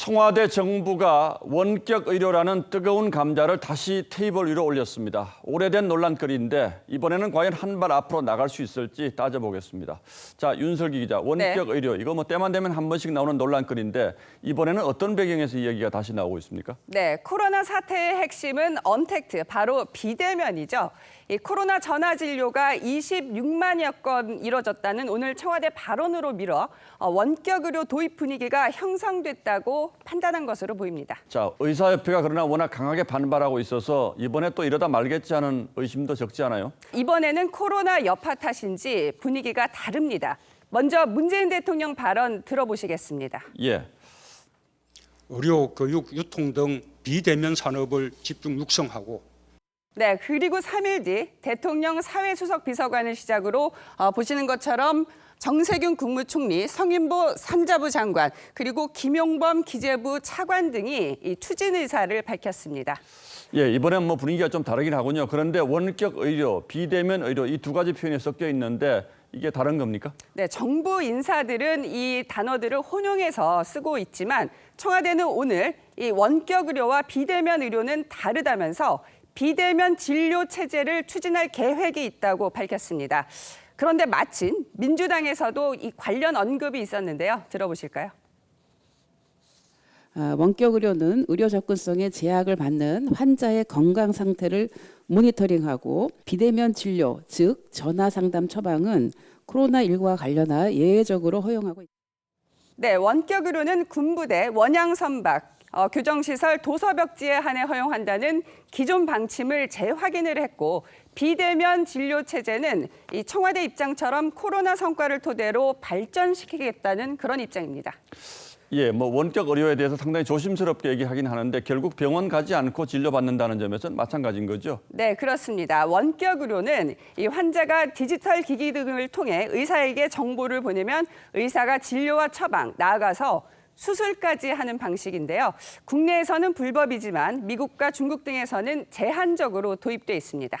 청와대 정부가 원격 의료라는 뜨거운 감자를 다시 테이블 위로 올렸습니다. 오래된 논란거리인데 이번에는 과연 한 발 앞으로 나갈 수 있을지 따져보겠습니다. 자, 윤설기 기자, 원격 의료 이거 뭐 때만 되면 한 번씩 나오는 논란거리인데 이번에는 어떤 배경에서 이 얘기가 다시 나오고 있습니까? 네, 코로나 사태의 핵심은 언택트, 바로 비대면이죠. 이 코로나 전화 진료가 26만여 건 이뤄졌다는 오늘 청와대 발언으로 미뤄 원격 의료 도입 분위기가 형성됐다고 판단한 것으로 보입니다. 자, 의사협회가 그러나 워낙 강하게 반발하고 있어서 이번에 또 이러다 말겠지 하는 의심도 적지 않아요? 이번에는 코로나 여파 탓인지 분위기가 다릅니다. 먼저 문재인 대통령 발언 들어보시겠습니다. 예. 의료, 교육, 유통 등 비대면 산업을 집중 육성하고 네, 그리고 3일 뒤 대통령 사회수석 비서관을 시작으로 보시는 것처럼 정세균 국무총리, 성인보 산자부 장관, 그리고 김용범 기재부 차관 등이 이 추진 의사를 밝혔습니다. 예, 이번엔 뭐 분위기가 좀 다르긴 하군요. 그런데 원격 의료, 비대면 의료 이 두 가지 표현이 섞여 있는데 이게 다른 겁니까? 네, 정부 인사들은 이 단어들을 혼용해서 쓰고 있지만 청와대는 오늘 이 원격 의료와 비대면 의료는 다르다면서 비대면 진료 체제를 추진할 계획이 있다고 밝혔습니다. 그런데 마침 민주당에서도 이 관련 언급이 있었는데요. 들어보실까요? 원격 의료는 의료 접근성에 제약을 받는 환자의 건강 상태를 모니터링하고 비대면 진료, 즉 전화 상담 처방은 코로나19와 관련하여 예외적으로 허용하고 있습니다. 네, 원격 의료는 군부대, 원양 선박, 교정시설, 도서벽지에 한해 허용한다는 기존 방침을 재확인을 했고 비대면 진료 체제는 이 청와대 입장처럼 코로나 성과를 토대로 발전시키겠다는 그런 입장입니다. 예, 뭐 원격 의료에 대해서 상당히 조심스럽게 얘기하긴 하는데 결국 병원 가지 않고 진료받는다는 점에서는 마찬가지인 거죠? 네, 그렇습니다. 원격 의료는 이 환자가 디지털 기기 등을 통해 의사에게 정보를 보내면 의사가 진료와 처방, 나아가서 수술까지 하는 방식인데요. 국내에서는 불법이지만 미국과 중국 등에서는 제한적으로 도입돼 있습니다.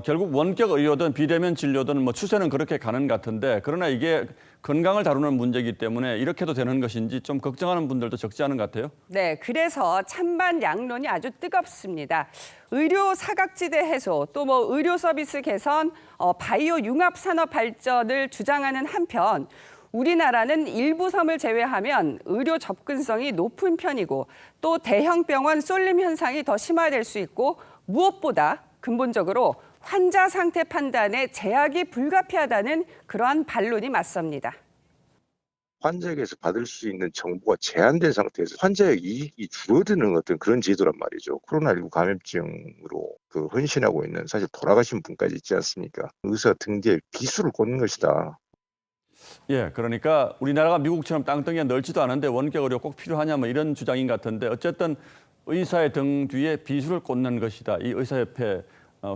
결국 원격 의료든 비대면 진료든 뭐 추세는 그렇게 가는 것 같은데 그러나 이게 건강을 다루는 문제이기 때문에 이렇게도 되는 것인지 좀 걱정하는 분들도 적지 않은 것 같아요. 네, 그래서 찬반 양론이 아주 뜨겁습니다. 의료 사각지대 해소, 또 뭐 의료 서비스 개선, 바이오 융합 산업 발전을 주장하는 한편 우리나라는 일부 섬을 제외하면 의료 접근성이 높은 편이고 또 대형 병원 쏠림 현상이 더 심화될 수 있고 무엇보다 근본적으로 환자 상태 판단에 제약이 불가피하다는 그러한 반론이 맞섭니다. 환자에게서 받을 수 있는 정보가 제한된 상태에서 환자의 이익이 줄어드는 어떤 그런 제도란 말이죠. 코로나19 감염증으로 헌신하고 있는 사실 돌아가신 분까지 있지 않습니까? 의사 등재에 비수를 꽂는 것이다. 예, 그러니까 우리나라가 미국처럼 땅덩이가 넓지도 않은데 원격 의료 꼭 필요하냐 뭐 이런 주장인 것 같은데 어쨌든 의사의 등 뒤에 비수를 꽂는 것이다. 이 의사협회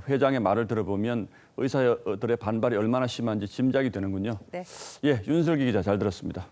회장의 말을 들어보면 의사들의 반발이 얼마나 심한지 짐작이 되는군요. 네. 예, 윤설기 기자 잘 들었습니다.